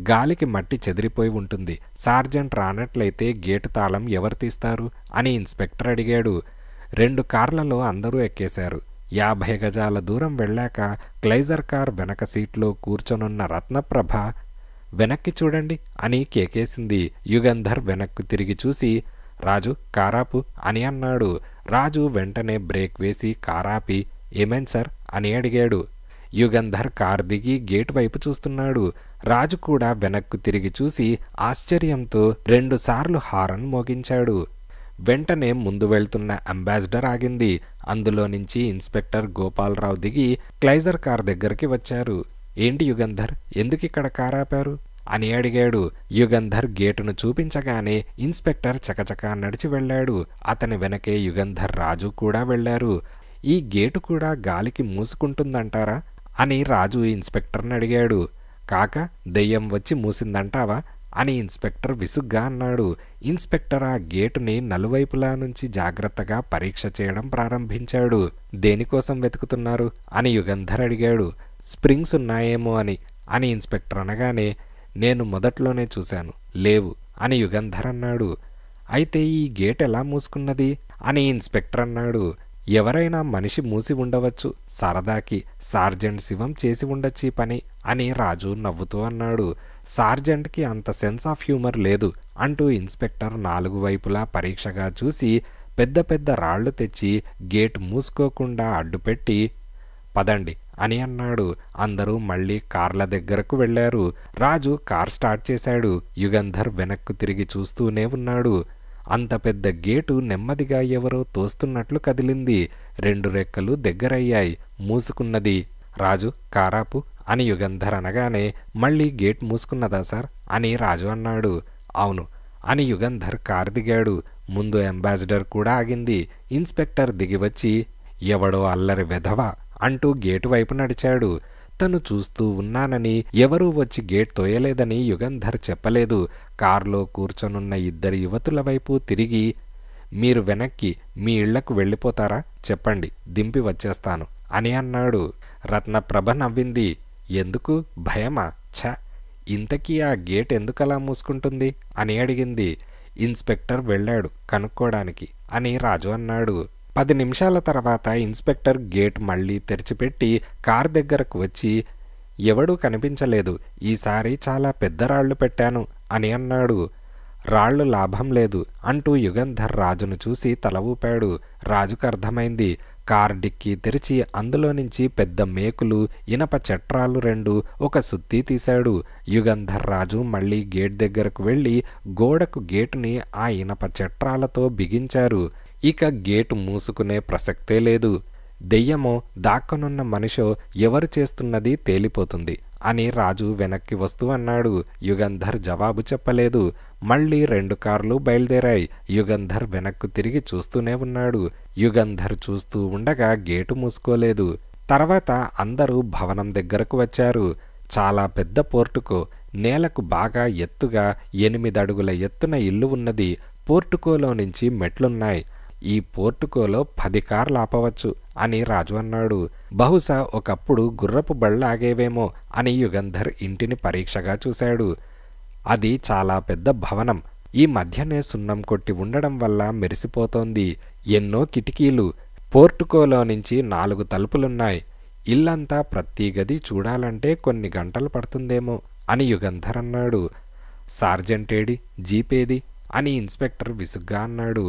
గాలికి మట్టి చెదిరిపోయి ఉంటుంది. సార్జెంట్ రానట్లయితే గేటు తాళం ఎవరు తీస్తారు అని ఇన్స్పెక్టర్ అడిగాడు. 2 కార్లలో అందరూ ఎక్కేశారు. 50 గజాల దూరం వెళ్ళాక క్లైజర్ కార్ వెనక సీట్లో కూర్చొనున్న రత్నప్రభ, వెనక్కి చూడండి అని కేకేసింది. యుగంధర్ వెనక్కు తిరిగి చూసి, రాజు కారాపు అని అన్నాడు. రాజు వెంటనే బ్రేక్ వేసి కారాపి, ఏమైంది సార్ అని అడిగాడు. యుగంధర్ కారు దిగి గేటు వైపు చూస్తున్నాడు. రాజు కూడా వెనక్కు తిరిగి చూసి ఆశ్చర్యంతో 2 సార్లు హారన్ మోగించాడు. వెంటనే ముందు వెళ్తున్న అంబాసిడర్ ఆగింది. అందులో నుంచి ఇన్స్పెక్టర్ గోపాలరావు దిగి క్లైజర్ కార్ దగ్గరికి వచ్చారు. ఏంటి యుగంధర్, ఎందుకిక్కడ కారాపారు అని అడిగాడు. యుగంధర్ గేటును చూపించగానే ఇన్స్పెక్టర్ చకచకా నడిచి వెళ్ళాడు. అతని వెనకే యుగంధర్, రాజు కూడా వెళ్లారు. ఈ గేటు కూడా గాలికి మూసుకుంటుందంటారా అని రాజు ఇన్స్పెక్టర్ని అడిగాడు. కాక దెయ్యం వచ్చి మూసిందంటావా అని ఇన్స్పెక్టర్ విసుగ్గా అన్నాడు. ఇన్స్పెక్టర్ ఆ గేటుని నలువైపులా నుంచి జాగ్రత్తగా పరీక్ష చేయడం ప్రారంభించాడు. దేనికోసం వెతుకుతున్నారు అని యుగంధర్ అడిగాడు. స్ప్రింగ్స్ ఉన్నాయేమో అని ఇన్స్పెక్టర్ అనగానే, నేను మొదట్లోనే చూశాను, లేవు అని యుగంధర్ అన్నాడు. అయితే ఈ గేట్ ఎలా మూసుకున్నది అని ఇన్స్పెక్టర్ అన్నాడు. ఎవరైనా మనిషి మూసి ఉండవచ్చు, సరదాకి సార్జెంట్ శివం చేసి ఉండొచ్చి పని అని రాజు నవ్వుతూ అన్నాడు. సార్జెంట్కి అంత సెన్స్ ఆఫ్ హ్యూమర్ లేదు అంటూ ఇన్స్పెక్టర్ 4 వైపులా పరీక్షగా చూసి పెద్ద పెద్ద రాళ్లు తెచ్చి గేట్ మూసుకోకుండా అడ్డుపెట్టి, పదండి అని అన్నాడు. అందరూ మళ్ళీ కార్ల దగ్గరకు వెళ్లారు. రాజు కార్ స్టార్ట్ చేశాడు. యుగంధర్ వెనక్కు తిరిగి చూస్తూనే ఉన్నాడు. అంత పెద్ద గేటు నెమ్మదిగా ఎవరో తోస్తున్నట్లు కదిలింది. 2 రెక్కలు దగ్గరయ్యాయి, మూసుకున్నది. రాజు కారాపు అని యుగంధర్ అనగానే, మళ్ళీ గేట్ మూసుకున్నదా సార్ అని రాజు అన్నాడు. అవును అని యుగంధర్ కారు దిగాడు. ముందు అంబాసిడర్ కూడా ఆగింది. ఇన్స్పెక్టర్ దిగివచ్చి, ఎవడో అల్లరి వెధవ అంటూ గేటు వైపు నడిచాడు. తను చూస్తూ ఉన్నానని, ఎవరూ వచ్చి గేట్ తోయలేదని యుగంధర్ చెప్పలేదు. కారులో కూర్చొనున్న 2 యువతుల వైపు తిరిగి, మీరు వెనక్కి మీ ఇళ్లకు వెళ్ళిపోతారా చెప్పండి, దింపి వచ్చేస్తాను అని అన్నాడు. రత్నప్రభ నవ్వింది. ఎందుకు, భయమా? ఛ, ఇంతకీ ఆ గేట్ ఎందుకలా మూసుకుంటుంది అని అడిగింది. ఇన్స్పెక్టర్ వెళ్ళాడు కనుక్కోడానికి అని రాజు అన్నాడు. 10 నిమిషాల తర్వాత ఇన్స్పెక్టర్ గేట్ మళ్లీ తెరిచిపెట్టి కార్ దగ్గరకు వచ్చి, ఎవడూ కనిపించలేదు, ఈసారి చాలా పెద్ద రాళ్లు పెట్టాను అని అన్నాడు. రాళ్లు లాభం లేదు అంటూ యుగంధర్ రాజును చూసి తల ఊపాడు. రాజుకు అర్థమైంది. కార్ డిక్కీ తెరిచి అందులో నుంచి పెద్ద మేకులు, ఇనప చట్రాలు 2, ఒక సుత్తి తీశాడు. యుగంధర్ రాజు మళ్లీ గేట్ దగ్గరకు వెళ్లి గోడకు గేటుని ఆ ఇనప చట్రాలతో బిగించారు. ఇక గేటు మూసుకునే ప్రసక్తే లేదు. దెయ్యమో దాక్కనున్న మనిషో ఎవరు చేస్తున్నది తేలిపోతుంది అని రాజు వెనక్కి వస్తూ అన్నాడు. యుగంధర్ జవాబు చెప్పలేదు. మళ్లీ 2 కార్లు బయలుదేరాయి. యుగంధర్ వెనక్కు తిరిగి చూస్తూనే ఉన్నాడు. యుగంధర్ చూస్తూ ఉండగా గేటు మూసుకోలేదు. తర్వాత అందరూ భవనం దగ్గరకు వచ్చారు. చాలా పెద్ద పోర్టుకో, నేలకు బాగా ఎత్తుగా 8 అడుగుల ఎత్తున ఇల్లు ఉన్నది. పోర్టుకోలో నుంచి మెట్లున్నాయి. ఈ పోర్టుకోలో 10 కార్లు ఆపవచ్చు అని రాజు అన్నాడు. బహుశా ఒకప్పుడు గుర్రపు బళ్ళు ఆగేవేమో అని యుగంధర్ ఇంటిని పరీక్షగా చూశాడు. అది చాలా పెద్ద భవనం. ఈ మధ్యనే సున్నం కొట్టి ఉండడం వల్ల మెరిసిపోతోంది. ఎన్నో కిటికీలు. పోర్టుకోలో నుంచి 4 తలుపులున్నాయి. ఇల్లంతా ప్రతి గది చూడాలంటే కొన్ని గంటలు పడుతుందేమో అని యుగంధర్ అన్నాడు. సార్జెంటేడి, జీపేది అని ఇన్స్పెక్టర్ విసుగ్గా అన్నాడు.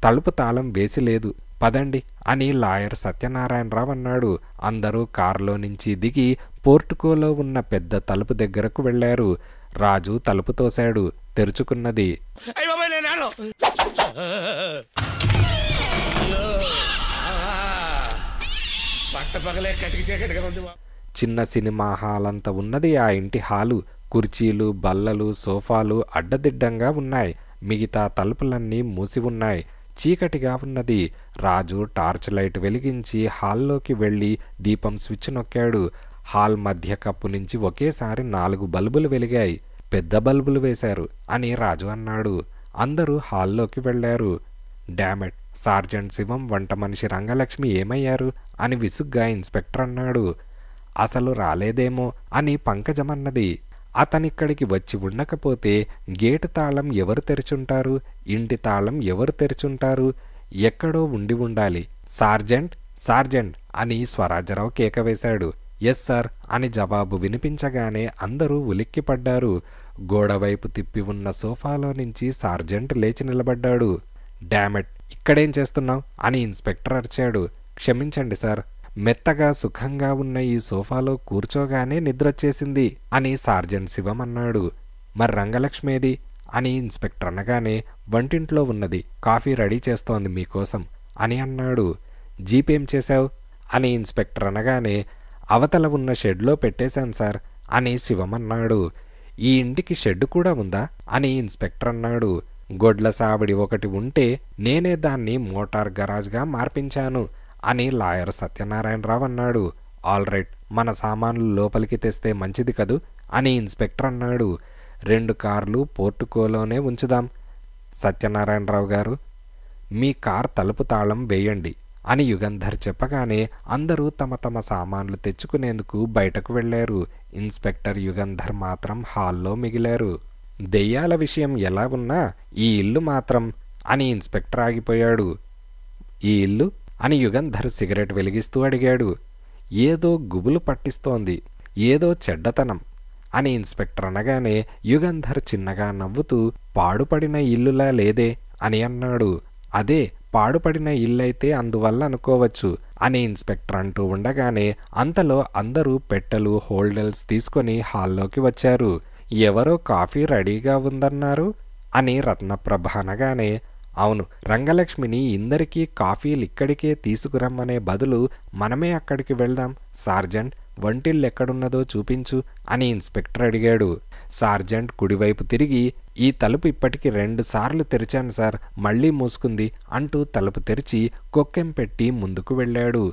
తలుపు తాళం వేసి లేదు, పదండి అని లాయర్ సత్యనారాయణరావు అన్నాడు. అందరూ కారులో నుంచి దిగి పోర్టుకోలో ఉన్న పెద్ద తలుపు దగ్గరకు వెళ్లారు. రాజు తలుపు తోశాడు. తెరుచుకున్నది. చిన్న సినిమా హాల్ అంత ఉన్నది ఆ ఇంటి హాలు. కుర్చీలు, బల్లలు, సోఫాలు అడ్డదిడ్డంగా ఉన్నాయి. మిగతా తలుపులన్నీ మూసి ఉన్నాయి. చీకటిగా ఉన్నది. రాజు టార్చ్ లైట్ వెలిగించి హాల్లోకి వెళ్ళి దీపం స్విచ్ నొక్కాడు. హాల్ మధ్య కప్పు నుంచి ఒకేసారి 4 బల్బులు వెలిగాయి. పెద్ద బల్బులు వేశారు అని రాజు అన్నాడు. అందరూ హాల్లోకి వెళ్లారు. డామెట్, సార్జెంట్ శివం, వంట మనిషి రంగలక్ష్మి ఏమయ్యారు అని విసుగ్గా ఇన్స్పెక్టర్ అన్నాడు. అసలు రాలేదేమో అని పంకజమన్నది. అతనిక్కడికి వచ్చి ఉండకపోతే గేటు తాళం ఎవరు తెరుచుంటారు? ఇంటి తాళం ఎవరు తెరుచుంటారు? ఎక్కడో ఉండి ఉండాలి. సార్జెంట్, సార్జెంట్ అని స్వరాజరావు కేకవేశాడు. ఎస్ సార్ అని జవాబు వినిపించగానే అందరూ ఉలిక్కిపడ్డారు. గోడవైపు తిప్పి ఉన్న సోఫాలో నుంచి సార్జెంట్ లేచి నిలబడ్డాడు. డామెట్, ఇక్కడేం చేస్తున్నావు అని ఇన్స్పెక్టర్ అరిచాడు. క్షమించండి సార్, మెత్తగా సుఖంగా ఉన్న ఈ సోఫాలో కూర్చోగానే నిద్రొచ్చేసింది అని సార్జెంట్ శివం అన్నాడు. మరి రంగలక్ష్మేది అని ఇన్స్పెక్టర్ అనగానే వంటింట్లో ఉన్నది, కాఫీ రెడీ చేస్తోంది మీకోసం అని అన్నాడు. జీపేం చేశావు అని ఇన్స్పెక్టర్ అనగానే అవతల ఉన్న షెడ్లో పెట్టేశాను సార్ అని శివం అన్నాడు. ఈ ఇంటికి షెడ్ కూడా ఉందా అని ఇన్స్పెక్టర్ అన్నాడు. గొడ్ల సావిడి ఒకటి ఉంటే నేనే దాన్ని మోటార్ గరాజ్గా మార్పించాను అని లాయర్ సత్యనారాయణరావు అన్నాడు. ఆల్ రైట్, మన సామాన్లు లోపలికి తెస్తే మంచిది కదూ అని ఇన్స్పెక్టర్ అన్నాడు. 2 కార్లు పోర్టుకోలోనే ఉంచుదాం. సత్యనారాయణరావు గారు, మీ కార్ తలుపు తాళం వేయండి అని యుగంధర్ చెప్పగానే అందరూ తమ తమ సామాన్లు తెచ్చుకునేందుకు బయటకు వెళ్లారు. ఇన్స్పెక్టర్ యుగంధర్ మాత్రం హాల్లో మిగిలారు. దెయ్యాల విషయం ఎలా ఉన్నా ఈ ఇల్లు మాత్రం అని ఇన్స్పెక్టర్ ఆగిపోయాడు. ఈ ఇల్లు అని యుగంధర్ సిగరెట్ వెలిగిస్తూ అడిగాడు. ఏదో గుబులు పట్టిస్తోంది, ఏదో చెడ్డతనం అని ఇన్స్పెక్టర్ అనగానే యుగంధర్ చిన్నగా నవ్వుతూ పాడుపడిన ఇల్లులా లేదే అని అన్నాడు. అదే పాడుపడిన ఇల్లైతే అందువల్ల అనుకోవచ్చు అని ఇన్స్పెక్టర్ అంటూ ఉండగానే అంతలో అందరూ పెట్టెలు, హోల్డర్స్ తీసుకొని హాల్లోకి వచ్చారు. ఎవరో కాఫీ రెడీగా ఉందన్నారు అని రత్నప్రభ అనగానే అవును, రంగలక్ష్మిని ఇందరికీ కాఫీలు ఇక్కడికే తీసుకురమ్మనే బదులు మనమే అక్కడికి వెళ్దాం. సార్జెంట్, వంటిల్లెక్కడున్నదో చూపించు అని ఇన్స్పెక్టర్ అడిగాడు. సార్జెంట్ కుడివైపు తిరిగి ఈ తలుపు ఇప్పటికి 2 సార్లు తెరిచాను సార్, మళ్లీ మూసుకుంది అంటూ తలుపు తెరిచి కొక్కెం పెట్టి ముందుకు వెళ్ళాడు.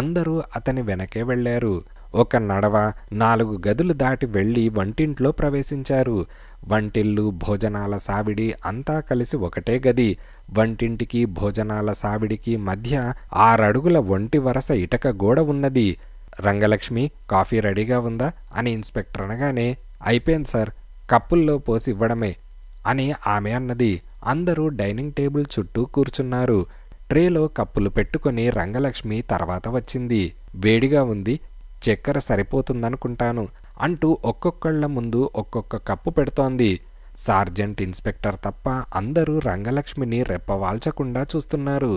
అందరూ అతని వెనకే వెళ్లారు. ఒక నడవ 4 గదులు దాటి వెళ్లి వంటింట్లో ప్రవేశించారు. వంటిల్లు, భోజనాల సావిడి అంతా కలిసి ఒకటే గది. వంటింటికి భోజనాల సావిడికి మధ్య 6 అడుగుల ఒంటి వరస ఇటక గోడ ఉన్నది. రంగలక్ష్మి, కాఫీ రెడీగా ఉందా అని ఇన్స్పెక్టర్ అనగానే అయిపోయింది సార్, కప్పుల్లో పోసి ఇవ్వడమే అని ఆమె అన్నది. అందరూ డైనింగ్ టేబుల్ చుట్టూ కూర్చున్నారు. ట్రేలో కప్పులు పెట్టుకుని రంగలక్ష్మి తర్వాత వచ్చింది. వేడిగా ఉంది, చక్కెర సరిపోతుందనుకుంటాను అంటూ ఒక్కొక్కళ్ల ముందు ఒక్కొక్క కప్పు పెడుతోంది. సార్జెంట్, ఇన్స్పెక్టర్ తప్ప అందరూ రంగలక్ష్మిని రెప్పవాల్చకుండా చూస్తున్నారు.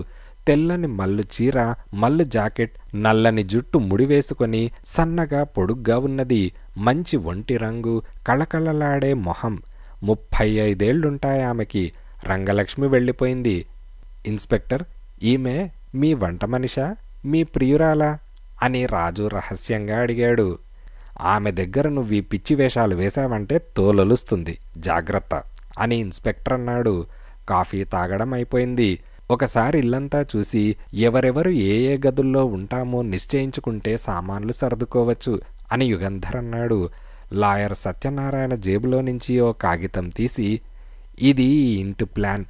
తెల్లని మల్లు చీర, మల్లు జాకెట్, నల్లని జుట్టు ముడివేసుకొని సన్నగా పొడుగ్గా ఉన్నది. మంచి ఒంటి రంగు, కళకళలాడే మొహం. 35 ఏళ్లుంటాయి ఆమెకి. రంగలక్ష్మి వెళ్ళిపోయింది. ఇన్స్పెక్టర్, ఈమె మీ వంట మనిషా, మీ ప్రియురాలా అని రాజు రహస్యంగా అడిగాడు. ఆమె దగ్గర నువ్వు ఈ పిచ్చి వేషాలు వేశావంటే తోలొలుస్తుంది, జాగ్రత్త అని ఇన్స్పెక్టర్ అన్నాడు. కాఫీ తాగడం అయిపోయింది. ఒకసారి ఇల్లంతా చూసి ఎవరెవరు ఏ ఏ గదుల్లో ఉంటామో నిశ్చయించుకుంటే సామాన్లు సర్దుకోవచ్చు అని యుగంధర్ అన్నాడు. లాయర్ సత్యనారాయణ జేబులో నుంచి ఓ కాగితం తీసి, ఇది ఈ ఇంటి ప్లాన్.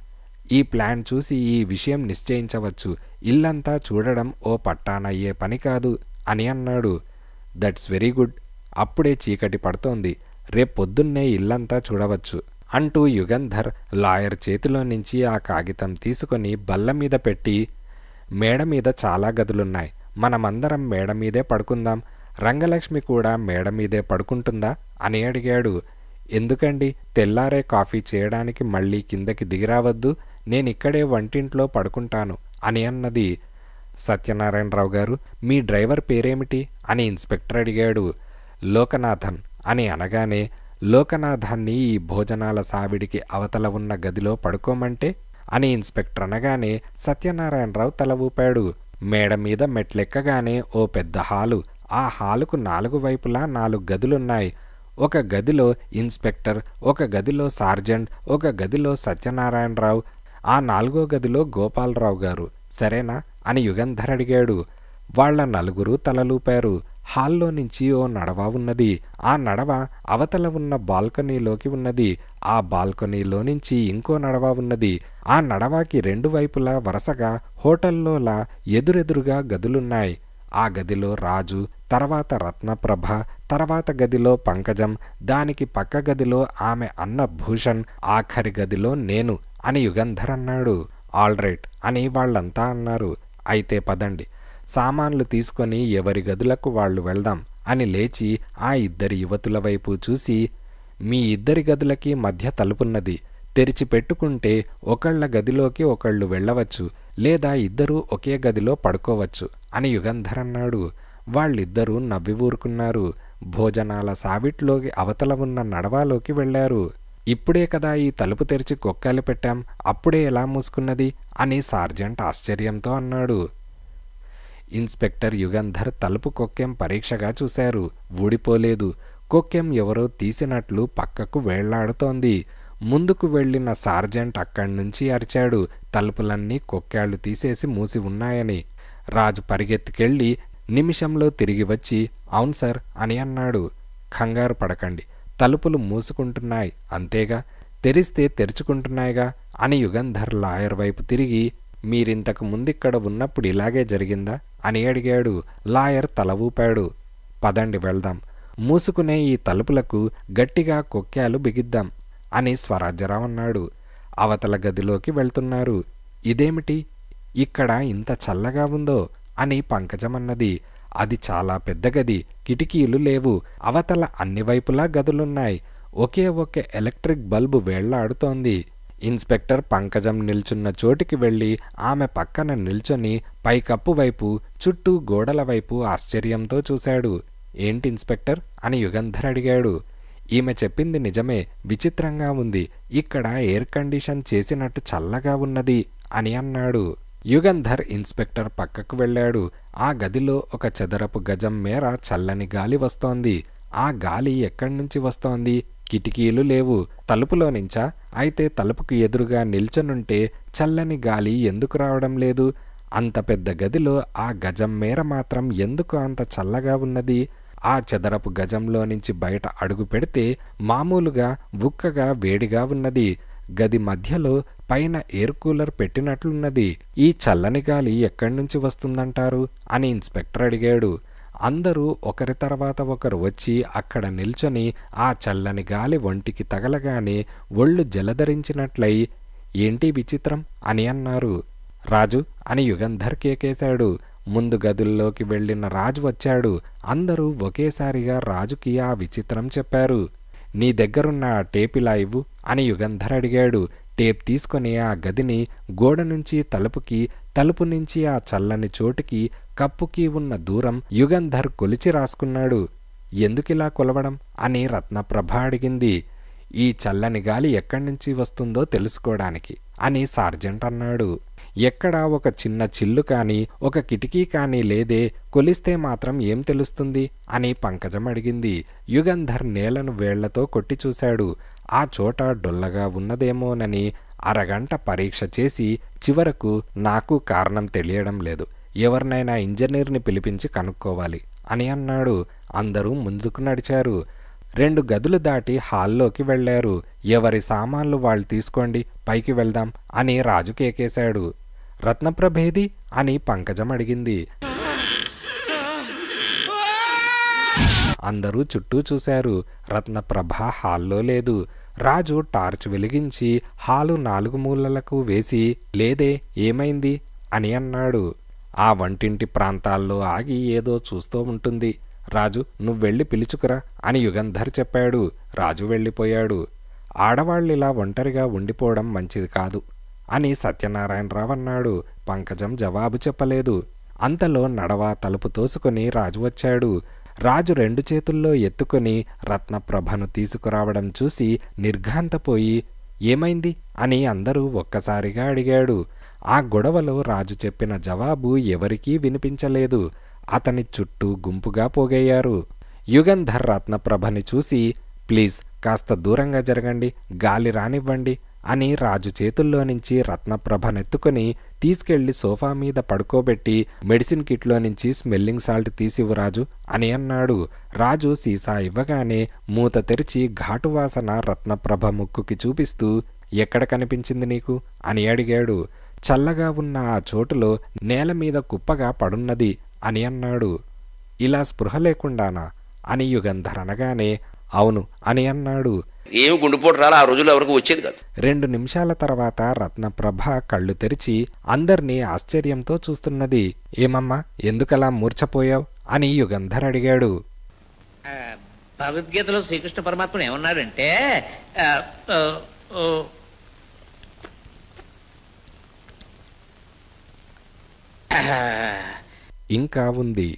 ఈ ప్లాన్ చూసి ఈ విషయం నిశ్చయించవచ్చు. ఇల్లంతా చూడడం ఓ పట్టానయ్యే పని కాదు అని అన్నాడు. That's very good. అప్పుడే చీకటి పడుతోంది. రేపొద్దున్నే ఇల్లంతా చూడవచ్చు అంటూ యుగంధర్ లాయర్ చేతిలో నుంచి ఆ కాగితం తీసుకొని బల్ల మీద పెట్టి, మేడ మీద చాలా గదులున్నాయి. మనమందరం మేడ మీదే పడుకుందాం. రంగలక్ష్మి కూడా మేడ మీదే పడుకుంటుందా అని అడిగాడు. ఎందుకండి, తెల్లారే కాఫీ చేయడానికి మళ్ళీ కిందకి దిగిరావద్దు. నేనిక్కడే వంటింట్లో పడుకుంటాను అని అన్నది. సత్యనారాయణరావు గారు, మీ డ్రైవర్ పేరేమిటి అని ఇన్స్పెక్టర్ అడిగాడు. లోకనాథన్ అని అనగానే, లోకనాథాన్ని ఈ భోజనాల సావిడికి అవతల ఉన్న గదిలో పడుకోమంటే అని ఇన్స్పెక్టర్ అనగానే సత్యనారాయణరావు తల ఊపాడు. మేడ మీద మెట్లెక్కగానే ఓ పెద్ద హాలు. ఆ హాలుకు 4 వైపులా 4 గదులున్నాయి. ఒక గదిలో ఇన్స్పెక్టర్, ఒక గదిలో సార్జెంట్, ఒక గదిలో సత్యనారాయణరావు, ఆ 4వ గదిలో గోపాలరావు గారు. సరేనా అని యుగంధర్ అడిగాడు. వాళ్ల 4 తలలూపారు. హాల్లో నుంచి ఓ నడవ ఉన్నది. ఆ నడవ అవతల ఉన్న బాల్కనీలోకి ఉన్నది. ఆ బాల్కనీలో నుంచి ఇంకో నడవ ఉన్నది. ఆ నడవాకి 2 వైపులా వరుసగా హోటల్లోలా ఎదురెదురుగా గదులున్నాయి. ఆ గదిలో రాజు, తర్వాత రత్నప్రభ, తర్వాత గదిలో పంకజం, దానికి పక్క గదిలో ఆమె అన్న భూషణ్, ఆఖరి గదిలో నేను అని యుగంధర్ అన్నాడు. ఆల్ రైట్ అని వాళ్ళంతా అన్నారు. అయితే పదండి, సామాన్లు తీసుకొని ఎవరి గదులకు వాళ్ళు వెళ్దాం అని లేచి ఆ 2 యువతుల వైపు చూసి, మీ 2 గదులకి మధ్య తలుపున్నది. తెరిచి పెట్టుకుంటే ఒకళ్ళ గదిలోకి ఒకళ్ళు వెళ్ళవచ్చు, లేదా 2 ఒకే గదిలో పడుకోవచ్చు అని యుగంధర్ అన్నాడు. వాళ్ళిద్దరూ నవ్వి ఊరుకున్నారు. భోజనాల సావిట్లోకి అవతల ఉన్న నడవాలోకి వెళ్లారు. ఇప్పుడే కదా ఈ తలుపు తెరిచి కొక్కాలు పెట్టాం, అప్పుడే ఎలా మూసుకున్నది అని సార్జెంట్ ఆశ్చర్యంతో అన్నాడు. ఇన్స్పెక్టర్ యుగంధర్ తలుపు కొక్కెం పరీక్షగా చూశారు. ఊడిపోలేదు. కొక్కెం ఎవరో తీసినట్లు పక్కకు వేళ్లాడుతోంది. ముందుకు వెళ్లిన సార్జెంట్ అక్కడ్నుంచి అరిచాడు, తలుపులన్నీ కొక్కాళ్లు తీసేసి మూసి ఉన్నాయని. రాజు పరిగెత్తికెళ్ళి నిమిషంలో తిరిగి వచ్చి, అవును సార్ అని అన్నాడు. కంగారు పడకండి, తలుపులు మూసుకుంటున్నాయి అంతేగా, తెరిస్తే తెరుచుకుంటున్నాయిగా అని యుగంధర్ లాయర్ వైపు తిరిగి, మీరింతకు ముందిక్కడ ఉన్నప్పుడు ఇలాగే జరిగిందా అని అడిగాడు. లాయర్ తల ఊపాడు. పదండి వెళ్దాం, మూసుకునే ఈ తలుపులకు గట్టిగా కొక్కాలు బిగిద్దాం అని స్వరాజ్యరావు అన్నాడు. అవతల గదిలోకి వెళ్తున్నారు. ఇదేమిటి ఇక్కడ ఇంత చల్లగా ఉందో అని పంకజమన్నది. అది చాలా పెద్ద గది, కిటికీలు లేవు, అవతల అన్ని వైపులా గదులున్నాయి. ఒకే ఒక ఎలక్ట్రిక్ బల్బు వేళ్లాడుతోంది. ఇన్స్పెక్టర్ పంకజం నిల్చున్న చోటికి వెళ్ళి ఆమె పక్కన నిల్చొని పైకప్పు వైపు, చుట్టూ గోడల వైపు ఆశ్చర్యంతో చూశాడు. ఏంటి ఇన్స్పెక్టర్ అని యుగంధర్ అడిగాడు. ఈమె చెప్పింది నిజమే, విచిత్రంగా ఉంది. ఇక్కడ ఎయిర్ కండిషన్ చేసినట్టు చల్లగా ఉన్నది అని అన్నాడు. యుగంధర్ ఇన్స్పెక్టర్ పక్కకు వెళ్ళాడు. ఆ గదిలో ఒక చదరపు గజం మేర చల్లని గాలి వస్తోంది. ఆ గాలి ఎక్కడ్నుంచి వస్తోంది? కిటికీలు లేవు. తలుపులో నుంచా? అయితే తలుపుకు ఎదురుగా నిల్చొనుంటే చల్లని గాలి ఎందుకు రావడం లేదు? అంత పెద్ద గదిలో ఆ గజం మేర మాత్రం ఎందుకు అంత చల్లగా ఉన్నది? ఆ చదరపు గజంలో నుంచి బయట అడుగు పెడితే మామూలుగా ఉక్కగా వేడిగా ఉన్నది. గది మధ్యలో పైన ఎయిర్ కూలర్ పెట్టినట్లున్నది. ఈ చల్లని గాలి ఎక్కడ్నుంచి వస్తుందంటారు అని ఇన్స్పెక్టర్ అడిగాడు. అందరూ ఒకరి తర్వాత ఒకరు వచ్చి అక్కడ నిల్చొని ఆ చల్లని గాలి ఒంటికి తగలగానే ఒళ్ళు జలధరించినట్లయి, ఏంటి విచిత్రం అని అన్నారు. రాజు అని యుగంధర్ కేకేశాడు. ముందు గదుల్లోకి వెళ్లిన రాజు వచ్చాడు. అందరూ ఒకేసారిగా రాజుకి ఆ విచిత్రం చెప్పారు. నీ దగ్గరున్న ఆ టేప్ ఇలా ఇవ్వు అని యుగంధర్ అడిగాడు. టేప్ తీసుకొని ఆ గదిని గోడ నుంచి తలుపుకి, తలుపు నుంచి ఆ చల్లని చోటుకి, కప్పుకి ఉన్న దూరం యుగంధర్ కొలిచి రాసుకున్నాడు. ఎందుకిలా కొలవడం అని రత్నప్రభ అడిగింది. ఈ చల్లని గాలి ఎక్కడ్నుంచి వస్తుందో తెలుసుకోవడానికి అని సార్జెంట్ అన్నాడు. ఎక్కడా ఒక చిన్న చిల్లు కానీ ఒక కిటికీ కానీ లేదే, కొలిస్తే మాత్రం ఏం తెలుస్తుంది అని పంకజం అడిగింది. యుగంధర్ నేలను వేళ్లతో కొట్టి చూశాడు. ఆ చోట డొల్లగా ఉన్నదేమోనని అరగంట పరీక్ష చేసి చివరకు నాకు కారణం తెలియడం లేదు, ఎవరినైనా ఇంజనీర్ని పిలిపించి కనుక్కోవాలి అని అన్నాడు. అందరూ ముందుకు నడిచారు. 2 గదులు దాటి హాల్లోకి వెళ్లారు. ఎవరి సామాన్లు వాళ్ళు తీసుకోండి, పైకి వెళ్దాం అని రాజు కేకేశాడు. రత్నప్రభేది అని పంకజం అడిగింది. అందరూ చుట్టూ చూశారు. రత్నప్రభ హాల్లో లేదు. రాజు టార్చ్ వెలిగించి హాలు 4 మూలలకు వేసి లేదే, ఏమైంది అని అన్నాడు. ఆ వంటింటి ప్రాంతాల్లో ఆగి ఏదో చూస్తూ ఉంటుంది. రాజు, నువ్వెళ్ళి పిలుచుకురా అని యుగంధర్ చెప్పాడు. రాజు వెళ్ళిపోయాడు. ఆడవాళ్ళిలా ఒంటరిగా ఉండిపోవడం మంచిది కాదు అని సత్యనారాయణరావు అన్నాడు. పంకజం జవాబు చెప్పలేదు. అంతలో నడవ తలుపు తోసుకొని రాజు వచ్చాడు. రాజు 2 చేతుల్లో ఎత్తుకొని రత్నప్రభను తీసుకురావడం చూసి నిర్ఘాంతపోయి ఏమైంది అని అందరూ ఒక్కసారిగా అడిగాడు. ఆ గొడవలో రాజు చెప్పిన జవాబు ఎవరికీ వినిపించలేదు. అతని చుట్టూ గుంపుగా పోగయ్యారు. యుగంధర్ రత్నప్రభని చూసి ప్లీజ్ కాస్త దూరంగా జరగండి, గాలి రానివ్వండి అని రాజు చేతుల్లో నుంచి రత్నప్రభనెత్తుకొని తీసుకెళ్లి సోఫా మీద పడుకోబెట్టి మెడిసిన్ కిట్లో నుంచి స్మెల్లింగ్ సాల్ట్ తీసివ్వు రాజు అని అన్నాడు. రాజు సీసా ఇవ్వగానే మూత తెరిచి ఘాటు వాసన రత్నప్రభ ముక్కుకి చూపిస్తూ ఎక్కడ కనిపించింది నీకు అని అడిగాడు. చల్లగా ఉన్న ఆ చోటులో నేల మీద కుప్పగా పడున్నది అని అన్నాడు. ఇలా స్పృహ లేకుండానా అని యుగంధర్ అనగానే అవును అని అన్నాడు. ఏమి గుండెపోటు రాలా, ఆ రోజుల్లో ఎవరికి వచ్చేది కాదు. 2 నిమిషాల తర్వాత రత్నప్రభ కళ్ళు తెరిచి అందర్నీ ఆశ్చర్యంతో చూస్తున్నది. ఏమమ్మా, ఎందుకలా మూర్ఛపోయావు అని యుగంధర్ అడిగాడు. భగవద్గీతలో శ్రీకృష్ణ పరమాత్ముడు ఏమన్నాడంటే ఇంకా ఉంది.